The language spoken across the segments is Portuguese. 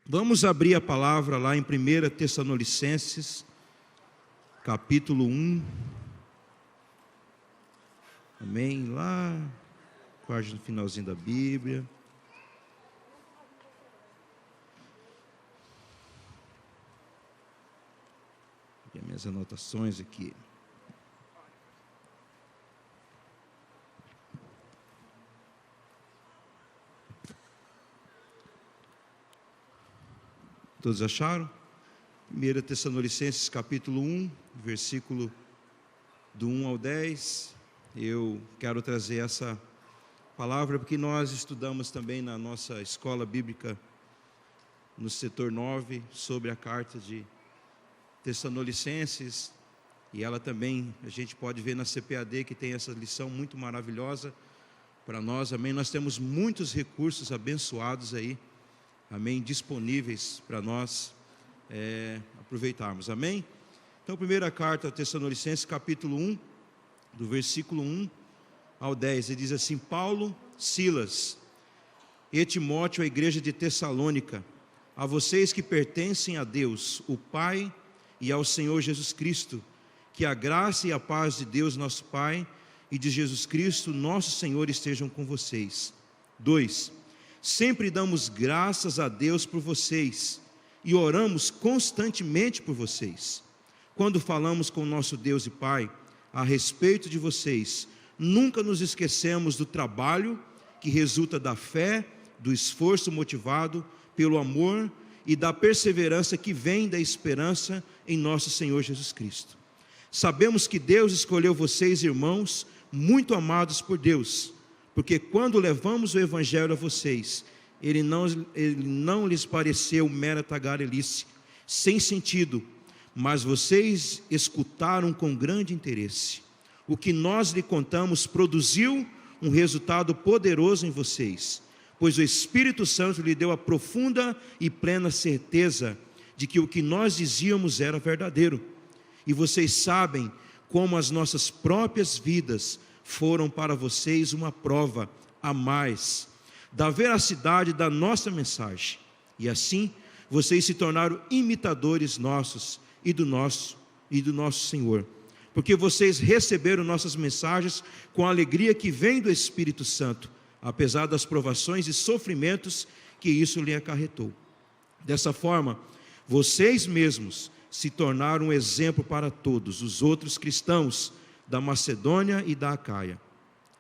Vamos abrir a palavra lá em 1 Tessalonicenses, capítulo 1. Amém? Lá, quase no finalzinho da Bíblia. E as minhas anotações aqui. Todos acharam? 1 Tessalonicenses capítulo 1, versículo do 1 ao 10. Eu quero trazer essa palavra porque nós estudamos também na nossa escola bíblica, no setor 9, sobre a carta de Tessalonicenses. E ela também, a gente pode ver na CPAD que tem essa lição muito maravilhosa para nós, amém? Nós temos muitos recursos abençoados aí, amém, disponíveis para nós aproveitarmos, amém? Então, primeira carta a Tessalonicenses, capítulo 1, do versículo 1 ao 10, ele diz assim: Paulo, Silas e Timóteo, a igreja de Tessalônica, a vocês que pertencem a Deus, o Pai, e ao Senhor Jesus Cristo, que a graça e a paz de Deus nosso Pai e de Jesus Cristo, nosso Senhor, estejam com vocês. 2. Sempre damos graças a Deus por vocês e oramos constantemente por vocês. Quando falamos com nosso Deus e Pai a respeito de vocês, nunca nos esquecemos do trabalho que resulta da fé, do esforço motivado pelo amor e da perseverança que vem da esperança em nosso Senhor Jesus Cristo. Sabemos que Deus escolheu vocês, irmãos, muito amados por Deus, porque quando levamos o Evangelho a vocês, ele não lhes pareceu mera tagarelice, sem sentido, mas vocês escutaram com grande interesse. O que nós lhe contamos produziu um resultado poderoso em vocês, pois o Espírito Santo lhe deu a profunda e plena certeza de que o que nós dizíamos era verdadeiro. E vocês sabem como as nossas próprias vidas foram para vocês uma prova a mais da veracidade da nossa mensagem. E assim, vocês se tornaram imitadores nossos e do nosso Senhor, porque vocês receberam nossas mensagens com a alegria que vem do Espírito Santo, apesar das provações e sofrimentos que isso lhe acarretou. Dessa forma, vocês mesmos se tornaram um exemplo para todos os outros cristãos da Macedônia e da Acaia.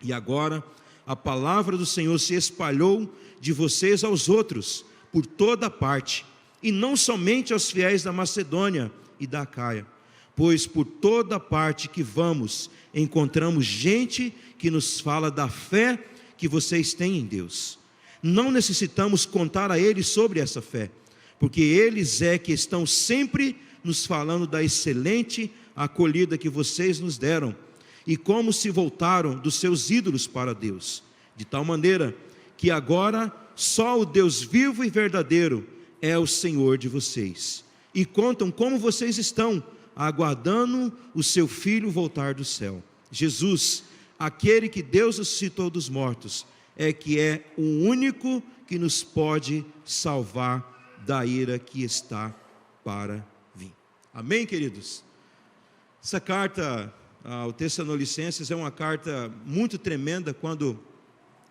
E agora a palavra do Senhor se espalhou de vocês aos outros, por toda parte, e não somente aos fiéis da Macedônia e da Acaia, pois por toda parte que vamos, encontramos gente que nos fala da fé que vocês têm em Deus. Não necessitamos contar a eles sobre essa fé, porque eles que estão sempre nos falando da excelente acolhida que vocês nos deram, e como se voltaram dos seus ídolos para Deus, de tal maneira que agora só o Deus vivo e verdadeiro é o Senhor de vocês, e contam como vocês estão aguardando o seu Filho voltar do céu. Jesus, aquele que Deus ressuscitou dos mortos, que é o único que nos pode salvar da ira que está para vir. Amém, queridos? Essa carta ao Tessalonicenses é uma carta muito tremenda quando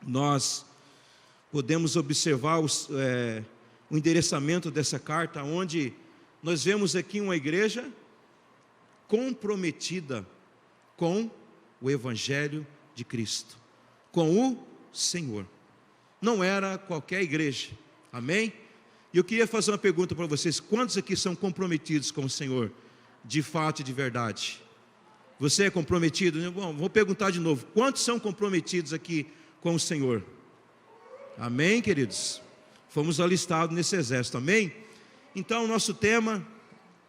nós podemos observar o endereçamento dessa carta, onde nós vemos aqui uma igreja comprometida com o Evangelho de Cristo, com o Senhor. Não era qualquer igreja, amém? E eu queria fazer uma pergunta para vocês: quantos aqui são comprometidos com o Senhor, de fato e de verdade? Você é comprometido? Bom, vou perguntar de novo: quantos são comprometidos aqui com o Senhor? Amém, queridos? Fomos alistados nesse exército, amém? Então, o nosso tema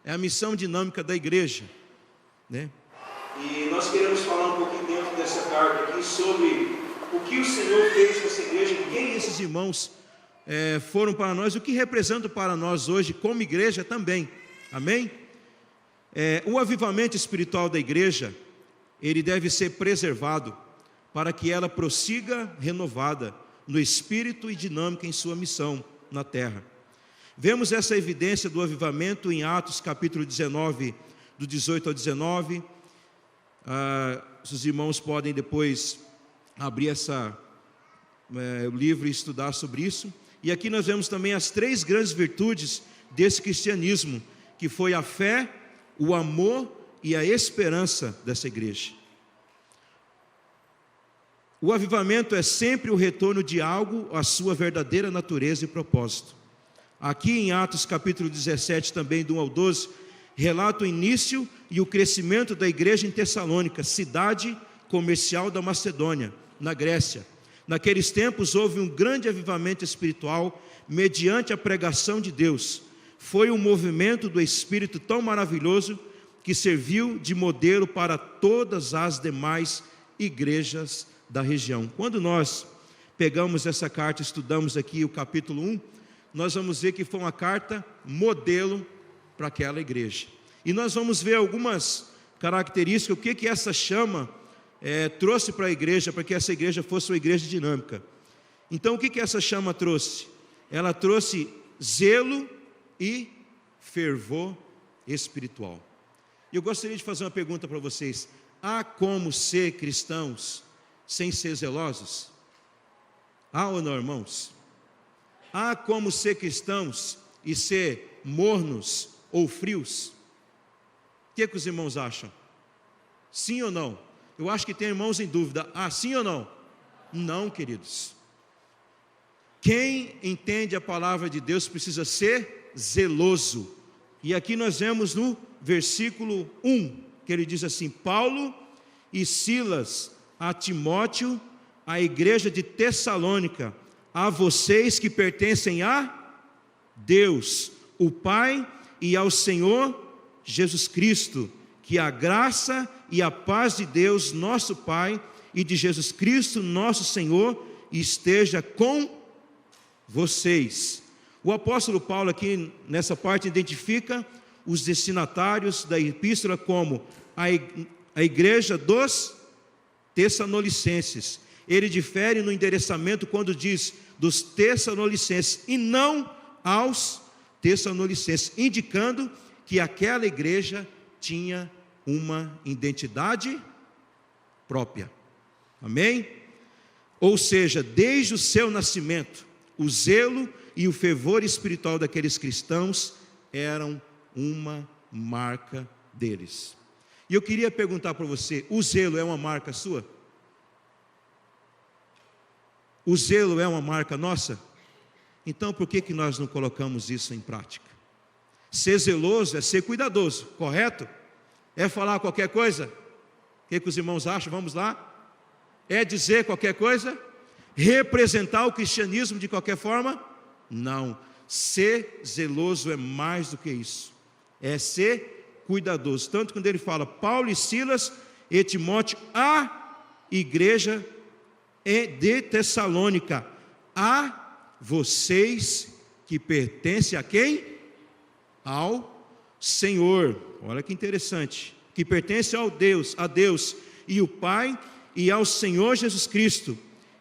é a missão dinâmica da igreja, né? E nós queremos falar um pouquinho dentro dessa carta aqui sobre o que o Senhor fez com essa igreja, quem esses irmãos foram para nós, o que representam para nós hoje como igreja também, amém? O avivamento espiritual da igreja, ele deve ser preservado para que ela prossiga renovada no espírito e dinâmica em sua missão na terra. Vemos essa evidência do avivamento em Atos capítulo 19, do 18 ao 19. Os irmãos podem depois abrir o livro e estudar sobre isso. E aqui nós vemos também as 3 grandes virtudes desse cristianismo, que foi a fé, o amor e a esperança dessa igreja. O avivamento é sempre o retorno de algo à sua verdadeira natureza e propósito. Aqui em Atos capítulo 17, também do 1 ao 12, relata o início e o crescimento da igreja em Tessalônica, cidade comercial da Macedônia, na Grécia. Naqueles tempos houve um grande avivamento espiritual mediante a pregação de Deus. Foi um movimento do Espírito tão maravilhoso que serviu de modelo para todas as demais igrejas da região. Quando nós pegamos essa carta, estudamos aqui o capítulo 1, nós vamos ver que foi uma carta modelo para aquela igreja. E nós vamos ver algumas características, o que essa chama trouxe para a igreja, para que essa igreja fosse uma igreja dinâmica. Então o que essa chama trouxe? Ela trouxe zelo e fervor espiritual. E eu gostaria de fazer uma pergunta para vocês: há como ser cristãos sem ser zelosos? Há ou não, irmãos? Há como ser cristãos e ser mornos ou frios? O que os irmãos acham? Sim ou não? Eu acho que tem irmãos em dúvida. Sim ou não? Não, queridos. Quem entende a palavra de Deus precisa ser zeloso. E aqui nós vemos no versículo 1, que ele diz assim: Paulo e Silas a Timóteo, a igreja de Tessalônica, a vocês que pertencem a Deus, o Pai, e ao Senhor Jesus Cristo, que a graça e a paz de Deus, nosso Pai, e de Jesus Cristo, nosso Senhor, esteja com vocês. O apóstolo Paulo aqui nessa parte identifica os destinatários da epístola como a igreja dos Tessalonicenses. Ele difere no endereçamento quando diz dos Tessalonicenses e não aos Tessalonicenses, indicando que aquela igreja tinha uma identidade própria. Amém? Ou seja, desde o seu nascimento, o zelo e o fervor espiritual daqueles cristãos eram uma marca deles. E eu queria perguntar para você: o zelo é uma marca sua? O zelo é uma marca nossa? Então por que nós não colocamos isso em prática? Ser zeloso é ser cuidadoso, correto? É falar qualquer coisa? O que os irmãos acham? Vamos lá? É dizer qualquer coisa? Representar o cristianismo de qualquer forma? Não. Ser zeloso é mais do que isso. É ser cuidadoso. Tanto quando ele fala Paulo e Silas e Timóteo, a igreja de Tessalônica, a vocês que pertencem a quem? Ao Senhor. Olha que interessante. Que pertence a Deus e o Pai, e ao Senhor Jesus Cristo,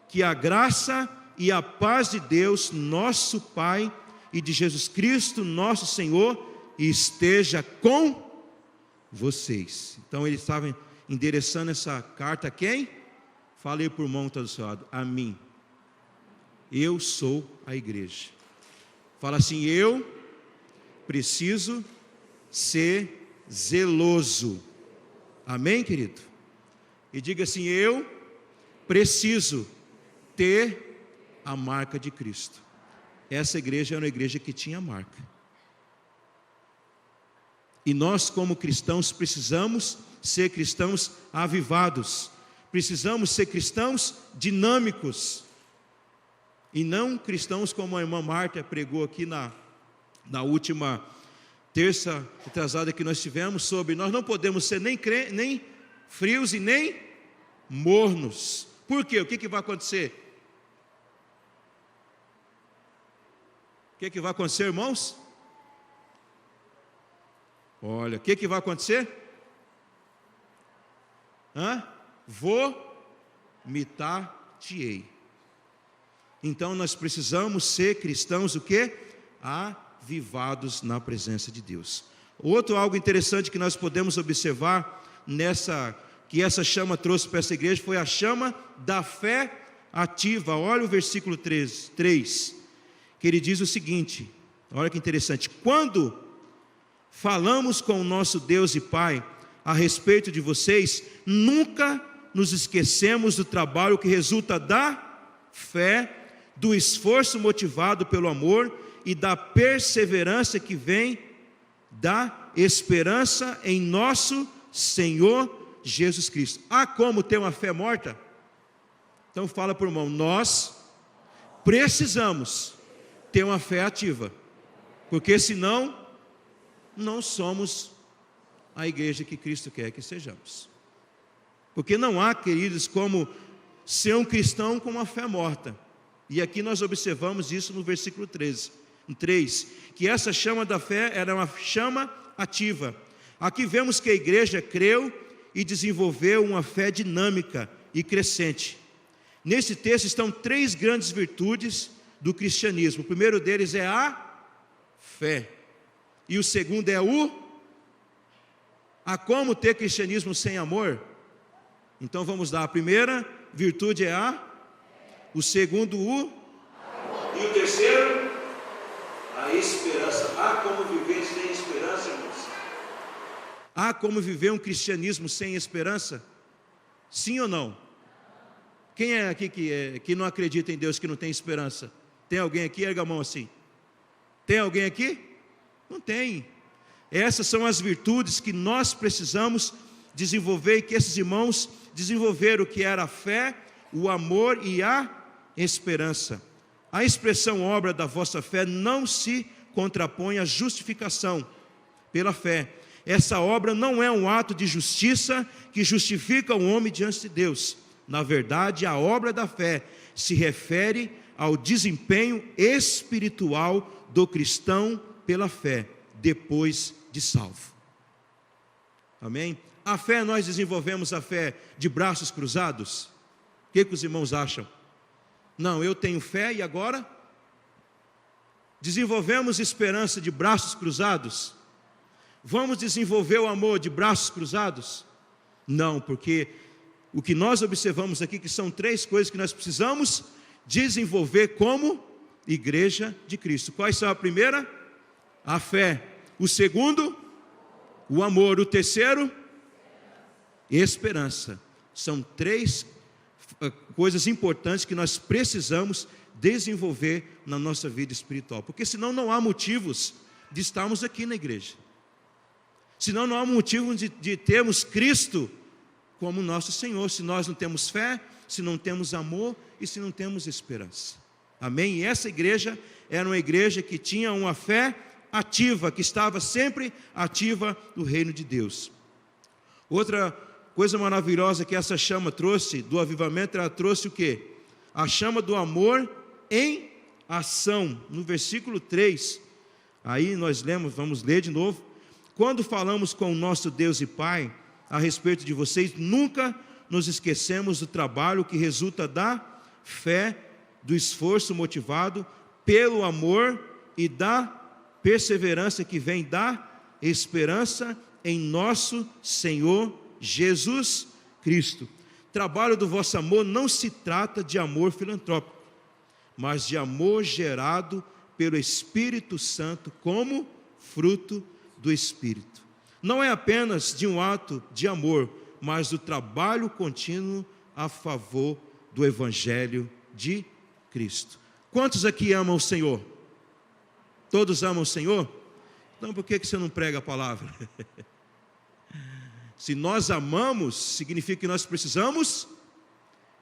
que a graça e a paz de Deus, nosso Pai, e de Jesus Cristo, nosso Senhor, esteja com vocês. Então ele estava endereçando essa carta a quem? Falei por mão todo seu lado, a mim. Eu sou a igreja. Fala assim: eu preciso ser zeloso. Amém, querido? E diga assim: eu preciso ter a marca de Cristo. Essa igreja era uma igreja que tinha marca. E nós, como cristãos, precisamos ser cristãos avivados. Precisamos ser cristãos dinâmicos. E não cristãos como a irmã Marta pregou aqui na última terça atrasada que nós tivemos, sobre nós não podemos ser nem frios e nem mornos. Por quê? O que vai acontecer? O que vai acontecer, irmãos? Olha, o que vai acontecer? Vomitar-te-ei. Então nós precisamos ser cristãos o quê? avivados na presença de Deus. Outro algo interessante que nós podemos observar que essa chama trouxe para essa igreja foi a chama da fé ativa. Olha o versículo 3, que ele diz o seguinte, olha que interessante: quando falamos com o nosso Deus e Pai a respeito de vocês, nunca nos esquecemos do trabalho que resulta da fé, do esforço motivado pelo amor e da perseverança que vem da esperança em nosso Senhor Jesus Cristo. Há como ter uma fé morta? Então fala por irmão, nós precisamos ter uma fé ativa, porque senão não somos a igreja que Cristo quer que sejamos. Porque não há, queridos, como ser um cristão com uma fé morta. E aqui nós observamos isso no versículo 3, que essa chama da fé era uma chama ativa. Aqui vemos que a igreja creu e desenvolveu uma fé dinâmica e crescente. Nesse texto estão 3 grandes virtudes do cristianismo. O primeiro deles é a fé. E o segundo é a como ter cristianismo sem amor? Então vamos lá, a primeira virtude é o segundo e o terceiro, a esperança. Há como viver sem esperança, irmãos? Há como viver um cristianismo sem esperança? Sim ou não? Quem é aqui que não acredita em Deus, que não tem esperança? Tem alguém aqui? Erga a mão assim. Tem alguém aqui? Não tem. Essas são as virtudes que nós precisamos desenvolver e que esses irmãos desenvolveram, que era a fé, o amor e a esperança. A expressão obra da vossa fé não se contrapõe à justificação pela fé. Essa obra não é um ato de justiça que justifica o homem diante de Deus. Na verdade, a obra da fé se refere ao desempenho espiritual do cristão pela fé, depois de salvo. Amém? A fé, nós desenvolvemos a fé de braços cruzados? O que os irmãos acham? Não, eu tenho fé e agora? Desenvolvemos esperança de braços cruzados? Vamos desenvolver o amor de braços cruzados? Não, porque o que nós observamos aqui, que são 3 coisas que nós precisamos desenvolver como igreja de Cristo. Quais são? A primeira? A fé. O segundo? O amor. O terceiro? Esperança. São 3 coisas importantes que nós precisamos desenvolver na nossa vida espiritual, porque senão não há motivos de estarmos aqui na igreja, senão não há motivo de termos Cristo como nosso Senhor, se nós não temos fé, se não temos amor e se não temos esperança. Amém? E essa igreja era uma igreja que tinha uma fé ativa, que estava sempre ativa no reino de Deus. Outra coisa maravilhosa que essa chama trouxe, do avivamento, ela trouxe o quê? A chama do amor em ação. No versículo 3, aí nós lemos, vamos ler de novo. Quando falamos com o nosso Deus e Pai a respeito de vocês, nunca nos esquecemos do trabalho que resulta da fé, do esforço motivado pelo amor e da perseverança que vem da esperança em nosso Senhor Jesus Cristo. Trabalho do vosso amor não se trata de amor filantrópico, mas de amor gerado pelo Espírito Santo como fruto do Espírito. Não é apenas de um ato de amor, mas do trabalho contínuo a favor do Evangelho de Cristo. Quantos aqui amam o Senhor? Todos amam o Senhor? Então por que você não prega a palavra? Se nós amamos, significa que nós precisamos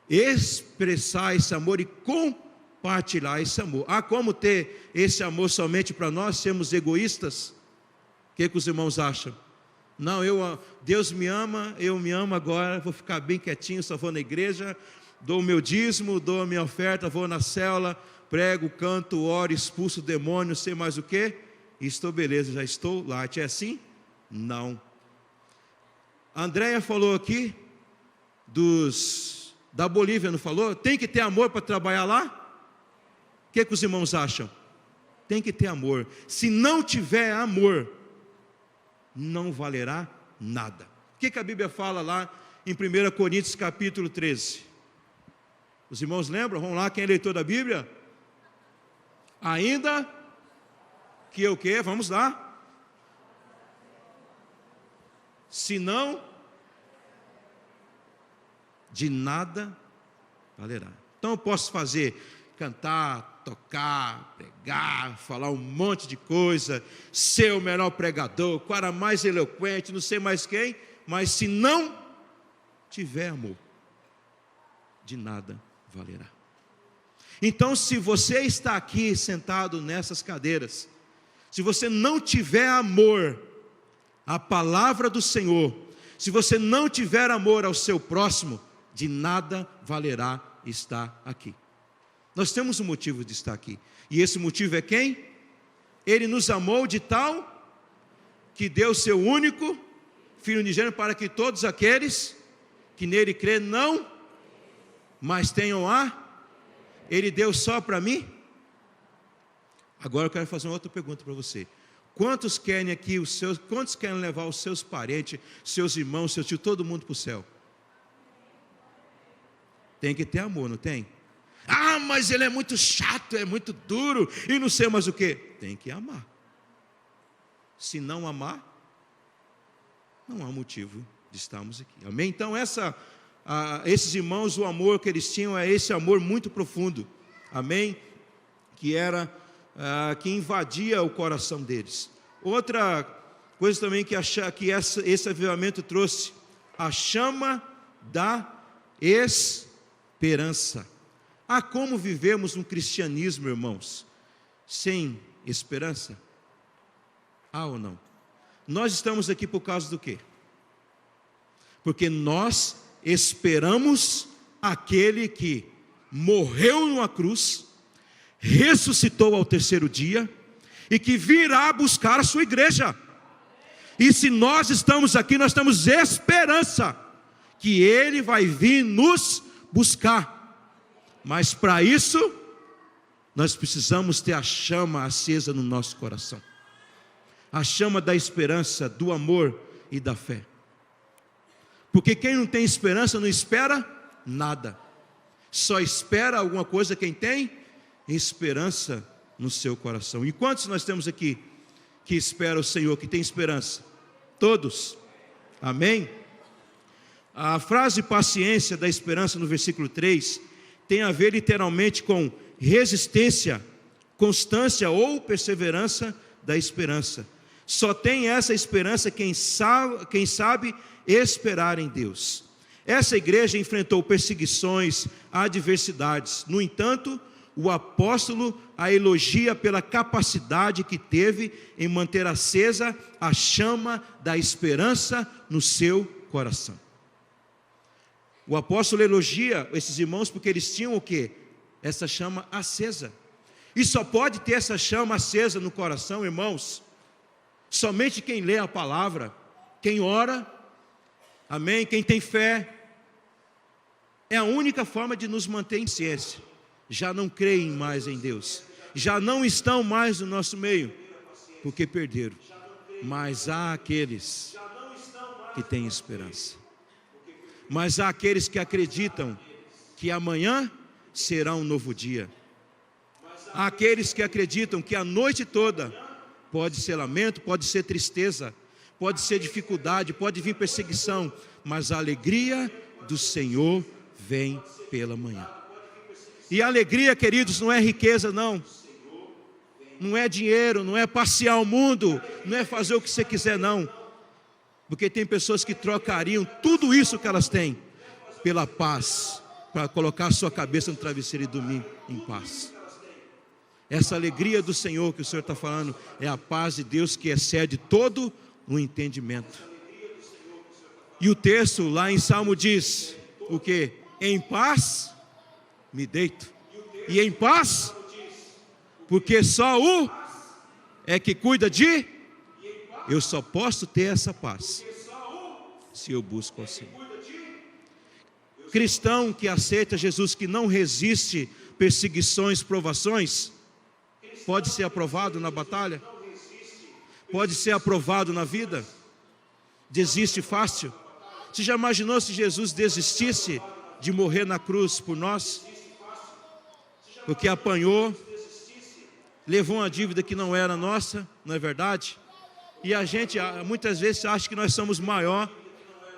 expressar esse amor e compartilhar esse amor. Há como ter esse amor somente para nós, sermos egoístas? O que os irmãos acham? Não, Deus me ama, eu me amo agora, vou ficar bem quietinho, só vou na igreja, dou o meu dízimo, dou a minha oferta, vou na célula, prego, canto, oro, expulso o demônio, sei mais o que, e estou beleza, já estou lá. É assim? Não. A Andréia falou aqui da Bolívia, não falou? Tem que ter amor para trabalhar lá? O que os irmãos acham? tem que ter amor. Se não tiver amor, não valerá nada. O que a Bíblia fala lá em 1 Coríntios capítulo 13? Os irmãos lembram? Vamos lá, quem é leitor da Bíblia? Ainda que o quê? Vamos lá. Se não, de nada valerá. Então eu posso cantar, tocar, pregar, falar um monte de coisa, ser o melhor pregador, o cara mais eloquente, não sei mais quem, mas se não tiver amor, de nada valerá. Então, se você está aqui sentado nessas cadeiras, se você não tiver amor à palavra do Senhor, se você não tiver amor ao seu próximo, de nada valerá estar aqui. Nós temos um motivo de estar aqui, e esse motivo é quem? Ele nos amou de tal que deu seu único Filho unigênito, para que todos aqueles que nele crê não, mas tenham Ele deu só para mim? Agora eu quero fazer uma outra pergunta para você. Quantos querem aqui quantos querem levar os seus parentes, seus irmãos, seus tios, todo mundo para o céu? Tem que ter amor, não tem? Ah, mas ele é muito chato, é muito duro, e não sei mais o que. Tem que amar. Se não amar, não há motivo de estarmos aqui. Amém? Então esses irmãos, o amor que eles tinham é esse amor muito profundo. Amém? Que invadia o coração deles. Outra coisa também que esse avivamento trouxe, a chama da esperança. Como vivemos um cristianismo, irmãos, sem esperança? Ou não? Nós estamos aqui por causa do quê? Porque nós esperamos aquele que morreu numa cruz, ressuscitou ao terceiro dia, e que virá buscar a sua igreja. E se nós estamos aqui, nós temos esperança que Ele vai vir nos buscar. Mas para isso, nós precisamos ter a chama acesa no nosso coração. A chama da esperança, do amor e da fé. Porque quem não tem esperança não espera nada. Só espera alguma coisa quem tem esperança no seu coração. E quantos nós temos aqui que espera o Senhor, que tem esperança? Todos. Amém? A frase paciência da esperança no versículo 3 tem a ver literalmente com resistência, constância ou perseverança da esperança. Só tem essa esperança quem sabe esperar em Deus. Essa igreja enfrentou perseguições, adversidades. No entanto, o apóstolo a elogia pela capacidade que teve em manter acesa a chama da esperança no seu coração. O apóstolo elogia esses irmãos porque eles tinham o quê? Essa chama acesa. E só pode ter essa chama acesa no coração, irmãos, somente quem lê a palavra, quem ora, amém, quem tem fé. É a única forma de nos manter em ciência. Já não creem mais em Deus, já não estão mais no nosso meio, porque perderam. Mas há aqueles que têm esperança. Mas há aqueles que acreditam que amanhã será um novo dia. Há aqueles que acreditam que a noite toda pode ser lamento, pode ser tristeza, pode ser dificuldade, pode vir perseguição, mas a alegria do Senhor vem pela manhã. E a alegria, queridos, não é riqueza não. Não é dinheiro, não é passear o mundo, não é fazer o que você quiser não. Porque tem pessoas que trocariam tudo isso que elas têm pela paz, para colocar a sua cabeça no travesseiro e dormir em paz. Essa alegria do Senhor que o Senhor está falando é a paz de Deus que excede todo o entendimento. E o texto lá em Salmo diz o quê? Em paz me deito, e em paz, porque só o é que cuida de. Eu só posso ter essa paz se eu busco ao Senhor. Cristão que aceita Jesus, que não resiste perseguições, provações, pode ser aprovado na batalha? Pode ser aprovado na vida? Desiste fácil? Você já imaginou se Jesus desistisse de morrer na cruz por nós? Porque apanhou, levou uma dívida que não era nossa, não é verdade? E a gente muitas vezes acha que nós somos maior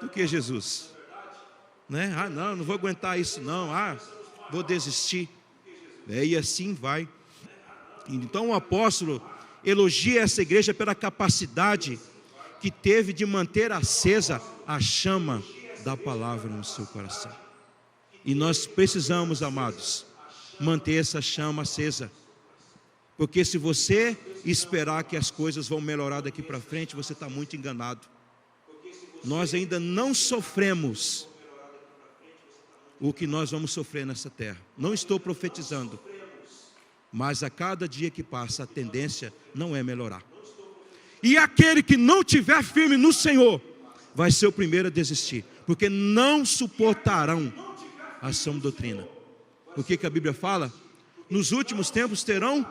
do que Jesus, né? Não vou aguentar isso não, vou desistir, e assim vai. Então o apóstolo elogia essa igreja pela capacidade que teve de manter acesa a chama da palavra no seu coração. E nós precisamos, amados, manter essa chama acesa, porque se você esperar que as coisas vão melhorar daqui para frente, você está muito enganado. Nós ainda não sofremos o que nós vamos sofrer nessa terra. Não estou profetizando, mas a cada dia que passa a tendência não é melhorar. E aquele que não tiver firme no Senhor vai ser o primeiro a desistir, porque não suportarão a sã doutrina. O que a Bíblia fala? Nos últimos tempos terão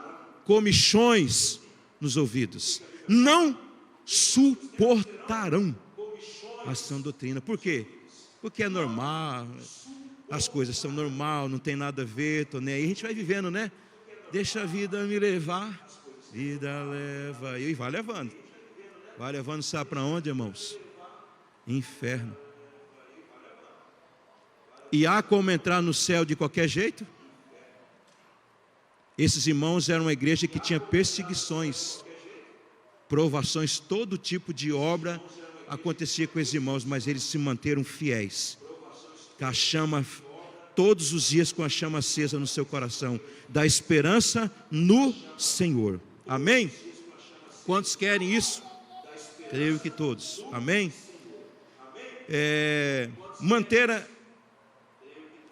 comichões nos ouvidos, não suportarão a sã doutrina. Por quê? Porque é normal, as coisas são normal, não tem nada a ver, tô nem aí. A gente vai vivendo, né? Deixa a vida me levar, vida leva, e vai levando, sabe para onde, irmãos? Inferno. E há como entrar no céu de qualquer jeito? Esses irmãos eram uma igreja que tinha perseguições, provações, todo tipo de obra acontecia com esses irmãos, mas eles se manteram fiéis, com a chama, todos os dias com a chama acesa no seu coração, da esperança no Senhor. Amém? Quantos querem isso? Creio que todos. Amém?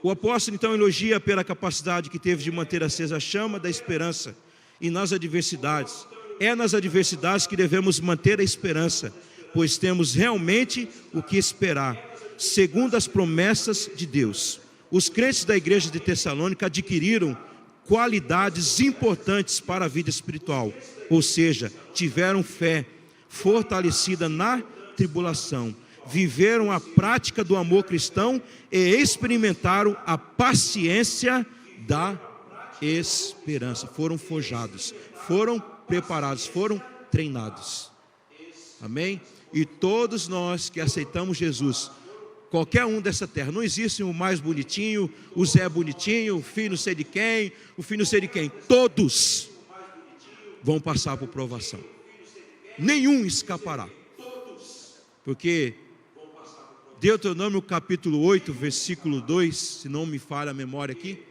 O apóstolo então elogia pela capacidade que teve de manter acesa a chama da esperança e nas adversidades. É nas adversidades que devemos manter a esperança, pois temos realmente o que esperar, segundo as promessas de Deus. Os crentes da igreja de Tessalônica adquiriram qualidades importantes para a vida espiritual, ou seja, tiveram fé fortalecida na tribulação, viveram a prática do amor cristão e experimentaram a paciência da esperança. Foram forjados, foram preparados, foram treinados. Amém? E todos nós que aceitamos Jesus, qualquer um dessa terra, não existe o mais bonitinho, o Zé bonitinho, o filho não sei de quem, o filho não sei de quem, todos vão passar por provação, nenhum escapará, porque Deuteronômio capítulo 8, versículo 2, se não me falha a memória aqui,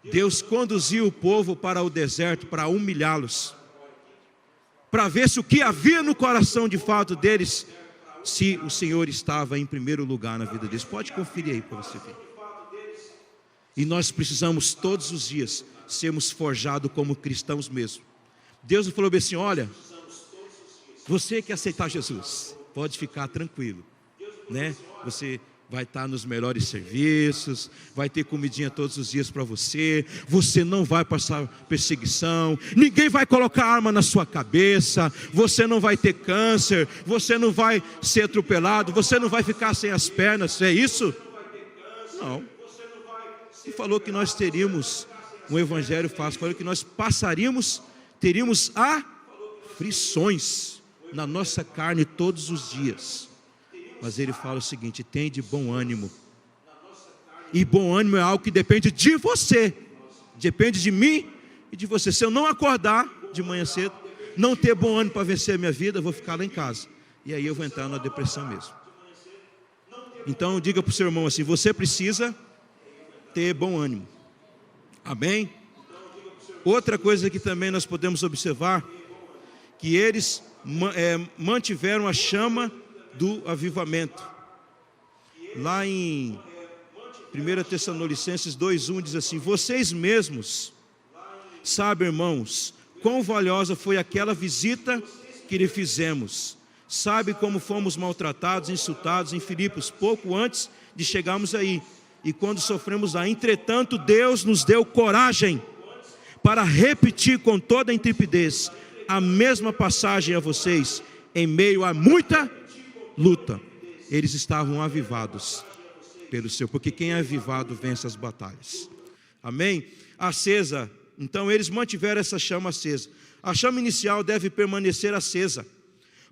Deus conduziu o povo para o deserto para humilhá-los, para ver se o que havia no coração de fato deles, se o Senhor estava em primeiro lugar na vida deles. Pode conferir aí para você ver. E nós precisamos todos os dias sermos forjados como cristãos mesmo. Deus falou bem assim: olha, você que aceitar Jesus, pode ficar tranquilo, né? Você vai estar nos melhores serviços, vai ter comidinha todos os dias para você, você não vai passar perseguição, ninguém vai colocar arma na sua cabeça, você não vai ter câncer, você não vai ser atropelado, você não vai ficar sem as pernas. É isso? Não. Ele falou que nós teríamos um evangelho fácil, falou que nós teríamos aflições na nossa carne todos os dias. Mas ele fala o seguinte: tem de bom ânimo. E bom ânimo é algo que depende de você, depende de mim e de você. Se eu não acordar de manhã cedo, não ter bom ânimo para vencer a minha vida, eu vou ficar lá em casa, e aí eu vou entrar na depressão mesmo. Então diga para o seu irmão assim: você precisa ter bom ânimo. Amém? Outra coisa que também nós podemos observar, que eles mantiveram a chama do avivamento. Lá em 1 Tessalonicenses 2:1 diz assim: vocês mesmos sabem, irmãos, quão valiosa foi aquela visita que lhe fizemos. Sabe como fomos maltratados, insultados em Filipos, pouco antes de chegarmos aí, e quando sofremos lá. Entretanto, Deus nos deu coragem para repetir com toda a intrepidez a mesma passagem a vocês, em meio a muita luta. Eles estavam avivados pelo Senhor, porque quem é avivado vence as batalhas. Amém? Acesa, então eles mantiveram essa chama acesa. A chama inicial deve permanecer acesa.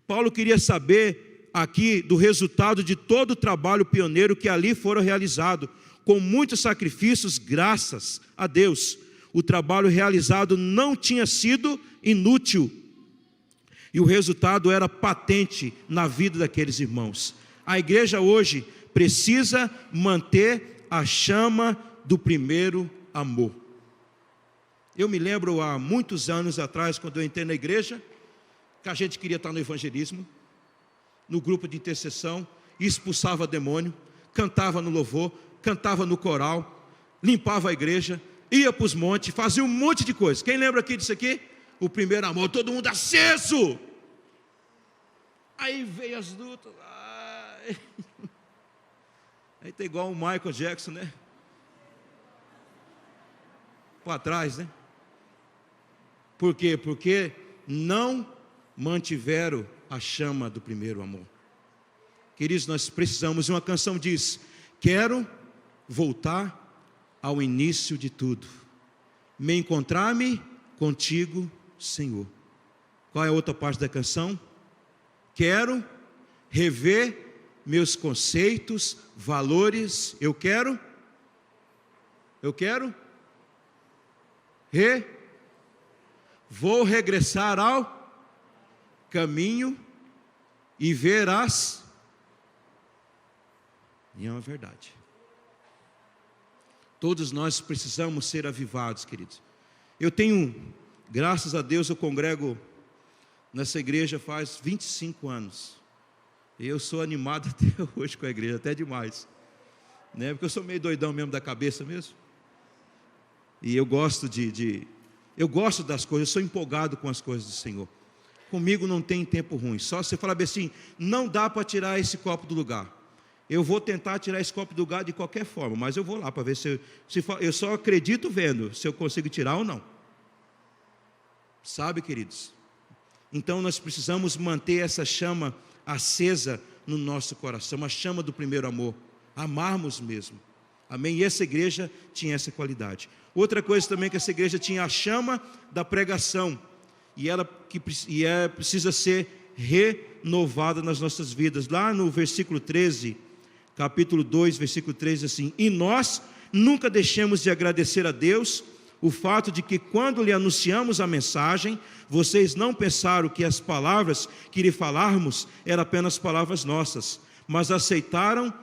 Paulo queria saber aqui do resultado de todo o trabalho pioneiro que ali foram realizado, com muitos sacrifícios, graças a Deus. O trabalho realizado não tinha sido inútil, e o resultado era patente na vida daqueles irmãos. A igreja hoje precisa manter a chama do primeiro amor. Eu me lembro há muitos anos atrás, quando eu entrei na igreja, que a gente queria estar no evangelismo, no grupo de intercessão, expulsava demônio, cantava no louvor, cantava no coral, limpava a igreja, ia para os montes, fazia um monte de coisa. Quem lembra aqui disso aqui? O primeiro amor, todo mundo aceso. Aí veio as lutas. Aí tá igual o Michael Jackson, né? Para trás, né? Por quê? Porque não mantiveram a chama do primeiro amor. Queridos, nós precisamos, uma canção diz: quero voltar ao início de tudo, me encontrar-me contigo, Senhor. Qual é a outra parte da canção? Quero rever meus conceitos, valores. Vou regressar ao caminho e ver e é uma verdade. Todos nós precisamos ser avivados, queridos. Eu tenho, graças a Deus, eu congrego nessa igreja faz 25 anos. E eu sou animado até hoje com a igreja, até demais, né? Porque eu sou meio doidão mesmo da cabeça mesmo. E eu gosto eu gosto das coisas, eu sou empolgado com as coisas do Senhor. Comigo não tem tempo ruim. Só você falar bem assim, não dá para tirar esse copo do lugar. Eu vou tentar tirar esse copo do lugar de qualquer forma, mas eu vou lá para ver se eu só acredito vendo se eu consigo tirar ou não. Sabe, queridos? Então nós precisamos manter essa chama acesa no nosso coração, a chama do primeiro amor, amarmos mesmo. Amém? E essa igreja tinha essa qualidade. Outra coisa também que essa igreja tinha a chama da pregação, e ela precisa ser renovada nas nossas vidas. Lá no versículo 13, capítulo 2, versículo 13, assim: e nós nunca deixemos de agradecer a Deus o fato de que quando lhe anunciamos a mensagem, vocês não pensaram que as palavras que lhe falarmos eram apenas palavras nossas, mas aceitaram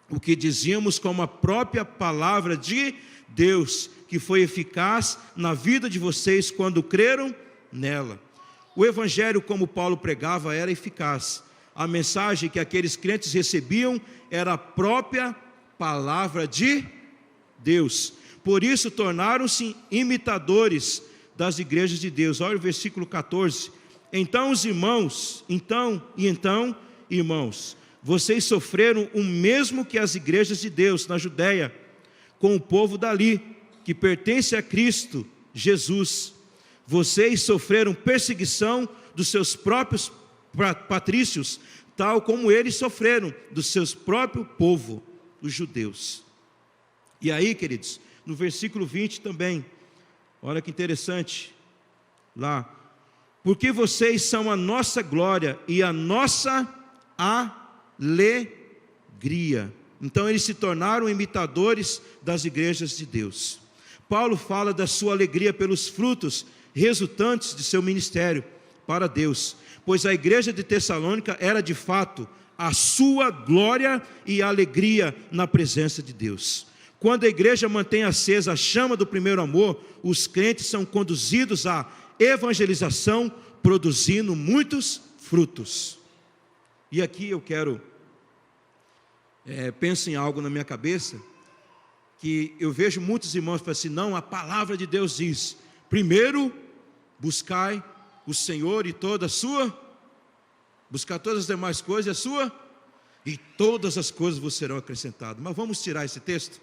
o que dizíamos como a própria palavra de Deus, que foi eficaz na vida de vocês quando creram nela. O evangelho, como Paulo pregava, era eficaz. A mensagem que aqueles crentes recebiam era a própria palavra de Deus. Por isso tornaram-se imitadores das igrejas de Deus. Olha o versículo 14. Então, irmãos, vocês sofreram o mesmo que as igrejas de Deus na Judéia, com o povo dali, que pertence a Cristo Jesus. Vocês sofreram perseguição dos seus próprios patrícios, tal como eles sofreram do seu próprio povo, os judeus. E aí, queridos, no versículo 20 também, olha que interessante, lá: porque vocês são a nossa glória e a nossa alegria. Então eles se tornaram imitadores das igrejas de Deus. Paulo fala da sua alegria pelos frutos resultantes de seu ministério para Deus, pois a igreja de Tessalônica era de fato a sua glória e alegria na presença de Deus. Quando a igreja mantém acesa a chama do primeiro amor, os crentes são conduzidos à evangelização, produzindo muitos frutos. E aqui eu quero, penso em algo na minha cabeça, que eu vejo muitos irmãos falando assim: não, a palavra de Deus diz, primeiro buscai o Senhor e buscar todas as demais coisas, e todas as coisas vos serão acrescentadas. Mas vamos tirar esse texto,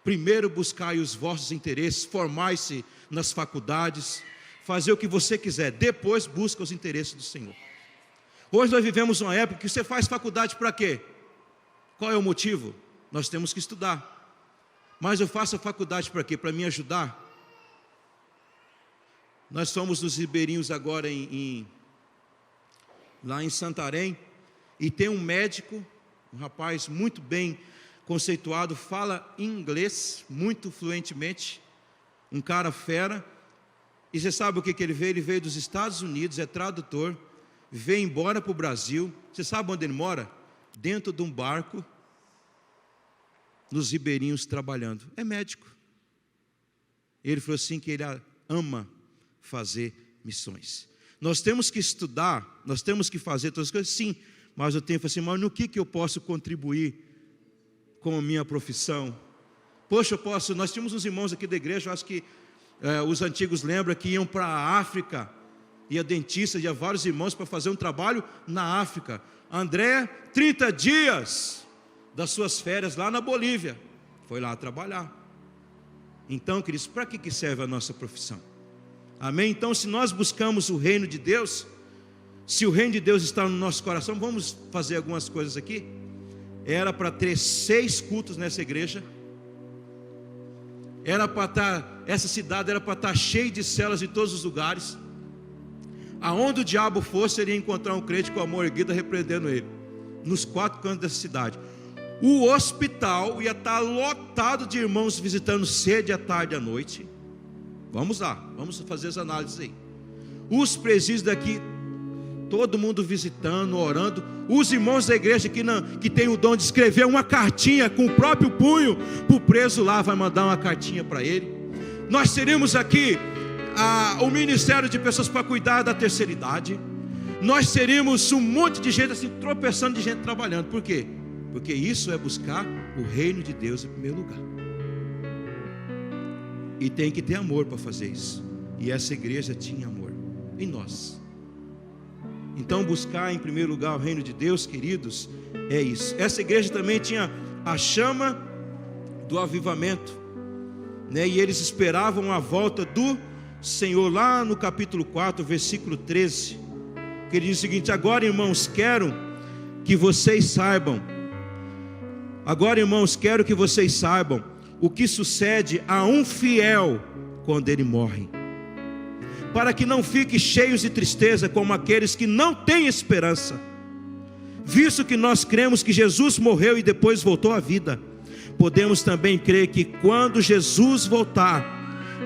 Primeiro buscai os vossos interesses, formai-se nas faculdades, fazer o que você quiser, depois busca os interesses do Senhor. Hoje nós vivemos uma época que você faz faculdade para quê? Qual é o motivo? Nós temos que estudar. Mas eu faço a faculdade para quê? Para me ajudar? Nós fomos nos ribeirinhos agora lá em Santarém, e tem um médico, um rapaz muito bem conceituado, fala inglês muito fluentemente, um cara fera. E você sabe o que ele veio? Ele veio dos Estados Unidos, é tradutor, veio embora para o Brasil. Você sabe onde ele mora? Dentro de um barco, nos ribeirinhos trabalhando. É médico. Ele falou assim que ele ama fazer missões. Nós temos que estudar, nós temos que fazer todas as coisas, sim, mas eu tenho que falar assim, mas no que eu posso contribuir com a minha profissão? Poxa, nós tínhamos uns irmãos aqui da igreja, eu acho que os antigos lembram que iam para a África, ia dentista, ia vários irmãos para fazer um trabalho na África. André, 30 dias das suas férias lá na Bolívia, foi lá trabalhar. Então, queridos, para que serve a nossa profissão? Amém? Então, se nós buscamos o reino de Deus, se o reino de Deus está no nosso coração, vamos fazer algumas coisas aqui. Era para ter 6 cultos nessa igreja. Essa cidade era para estar cheia de células em todos os lugares. Aonde o diabo fosse, ele ia encontrar um crente com a mão erguida repreendendo ele, nos 4 cantos dessa cidade. O hospital ia estar lotado de irmãos visitando cedo à tarde e à noite. Vamos lá, vamos fazer as análises aí. Os presídios daqui, todo mundo visitando, orando. Os irmãos da igreja que tem o dom de escrever uma cartinha com o próprio punho para o preso lá, vai mandar uma cartinha para ele. Nós teríamos aqui o ministério de pessoas para cuidar da terceira idade. Nós teríamos um monte de gente assim, tropeçando de gente trabalhando. Por quê? Porque isso é buscar o reino de Deus em primeiro lugar. E tem que ter amor para fazer isso. E essa igreja tinha amor em nós. Então buscar em primeiro lugar o reino de Deus, queridos, é isso. Essa igreja também tinha a chama do avivamento, né? E eles esperavam a volta do Senhor. Lá no capítulo 4, versículo 13, que ele diz o seguinte: agora, irmãos, quero que vocês saibam o que sucede a um fiel quando ele morre, para que não fiquem cheios de tristeza como aqueles que não têm esperança, visto que nós cremos que Jesus morreu e depois voltou à vida. Podemos também crer que quando Jesus voltar,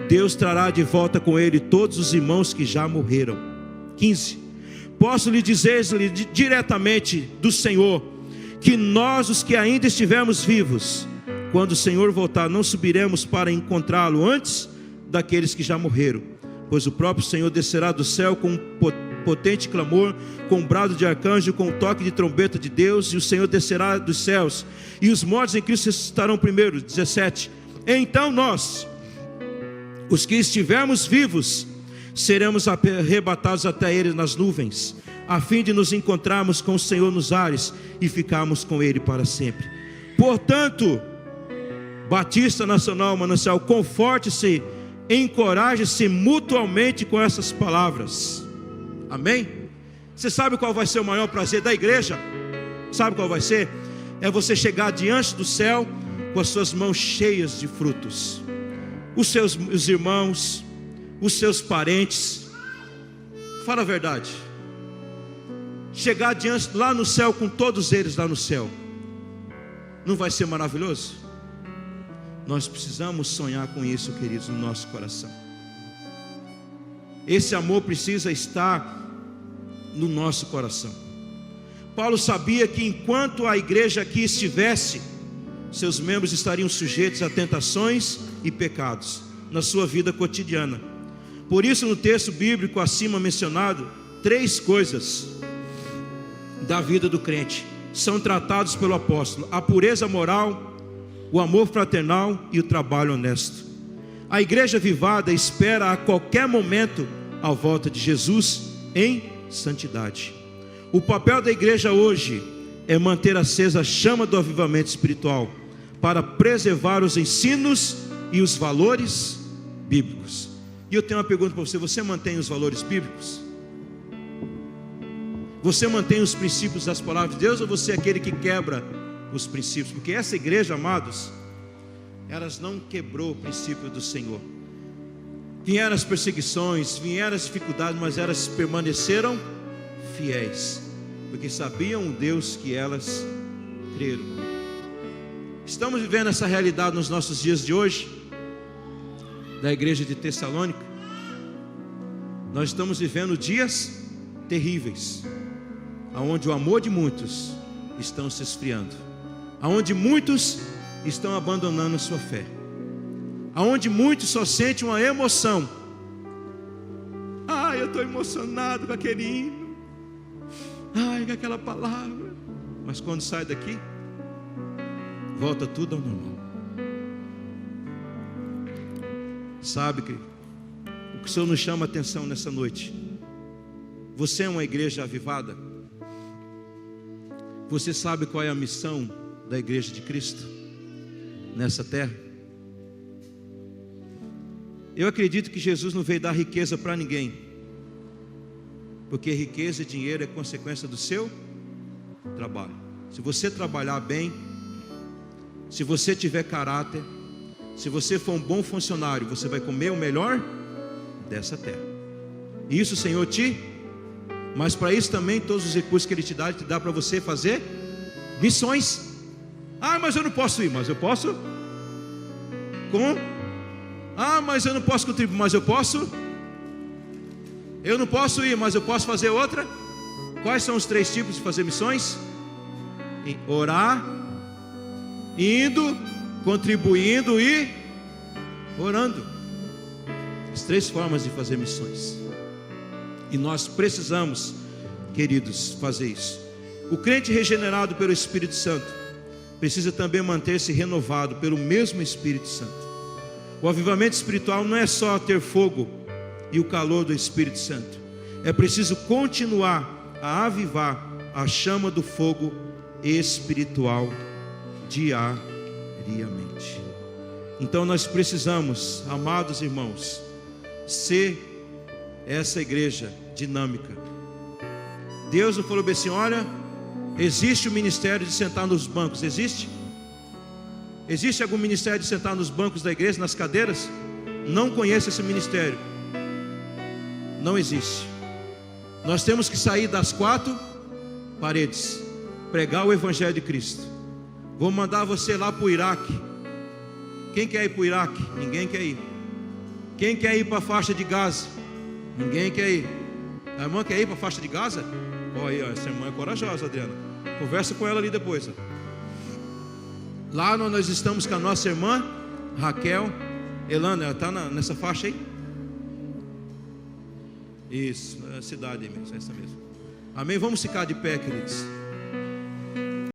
Deus trará de volta com ele todos os irmãos que já morreram. 15. Posso lhe dizer diretamente do Senhor, que nós, os que ainda estivermos vivos, quando o Senhor voltar, não subiremos para encontrá-lo antes daqueles que já morreram, pois o próprio Senhor descerá do céu com um potente clamor, com um brado de arcanjo, com um toque de trombeta de Deus, e o Senhor descerá dos céus, e os mortos em Cristo ressuscitarão primeiro. 17. Então nós, os que estivermos vivos, seremos arrebatados até Ele nas nuvens, a fim de nos encontrarmos com o Senhor nos ares e ficarmos com Ele para sempre. Portanto, Batista Nacional Manancial, conforte-se, encoraje-se mutuamente com essas palavras. Amém? Você sabe qual vai ser o maior prazer da igreja? Sabe qual vai ser? É você chegar diante do céu com as suas mãos cheias de frutos. Os irmãos, os seus parentes. Fala a verdade. Chegar diante lá no céu com todos eles lá no céu. Não vai ser maravilhoso? Nós precisamos sonhar com isso, queridos, no nosso coração. Esse amor precisa estar no nosso coração. Paulo sabia que enquanto a igreja aqui estivesse, seus membros estariam sujeitos a tentações e pecados na sua vida cotidiana. Por isso, no texto bíblico acima mencionado, 3 coisas da vida do crente são tratados pelo apóstolo: a pureza moral, o amor fraternal e o trabalho honesto. A igreja avivada espera a qualquer momento a volta de Jesus em santidade. O papel da igreja hoje é manter acesa a chama do avivamento espiritual, para preservar os ensinos e os valores bíblicos. E eu tenho uma pergunta para você: você mantém os valores bíblicos? Você mantém os princípios das palavras de Deus, ou você é aquele que quebra os princípios? Porque essa igreja, amados, elas não quebrou o princípio do Senhor. Vieram as perseguições, vieram as dificuldades, mas elas permaneceram fiéis, porque sabiam o Deus que elas creram. Estamos vivendo essa realidade nos nossos dias de hoje, da igreja de Tessalônica. Nós estamos vivendo dias terríveis, aonde o amor de muitos estão se esfriando, aonde muitos estão abandonando a sua fé, aonde muitos só sentem uma emoção. Eu estou emocionado com aquele hino, com aquela palavra, mas quando sai daqui, volta tudo ao normal. Sabe que o que o Senhor nos chama a atenção nessa noite: você é uma igreja avivada? Você sabe qual é a missão da igreja de Cristo nessa terra? Eu acredito que Jesus não veio dar riqueza para ninguém, porque riqueza e dinheiro é consequência do seu trabalho. Se você trabalhar bem, se você tiver caráter, se você for um bom funcionário, você vai comer o melhor dessa terra. E isso o Senhor mas para isso também todos os recursos que Ele te dá para você fazer missões. Mas eu não posso ir, mas eu posso mas eu não posso contribuir, mas eu posso. Eu não posso ir, mas eu posso fazer outra. Quais são os 3 tipos de fazer missões? Orar, indo, contribuindo e orando. As 3 formas de fazer missões. E nós precisamos, queridos, fazer isso. O crente regenerado pelo Espírito Santo precisa também manter-se renovado pelo mesmo Espírito Santo. O avivamento espiritual não é só ter fogo e o calor do Espírito Santo. É preciso continuar a avivar a chama do fogo espiritual diariamente. Então nós precisamos, amados irmãos, ser essa igreja dinâmica. Deus não falou bem assim: olha, existe o ministério de sentar nos bancos. Existe? Existe algum ministério de sentar nos bancos da igreja, nas cadeiras? Não conheço esse ministério. Não existe. Nós temos que sair das 4 paredes, pregar o Evangelho de Cristo. Vou mandar você lá para o Iraque. Quem quer ir para o Iraque? Ninguém quer ir. Quem quer ir para a faixa de Gaza? Ninguém quer ir. A irmã quer ir para a faixa de Gaza? Olha, essa irmã é corajosa, Adriana. Conversa com ela ali depois. Lá nós estamos com a nossa irmã Raquel. Elana, ela está nessa faixa aí? Isso, é a cidade mesmo, essa mesmo. Amém? Vamos ficar de pé, queridos.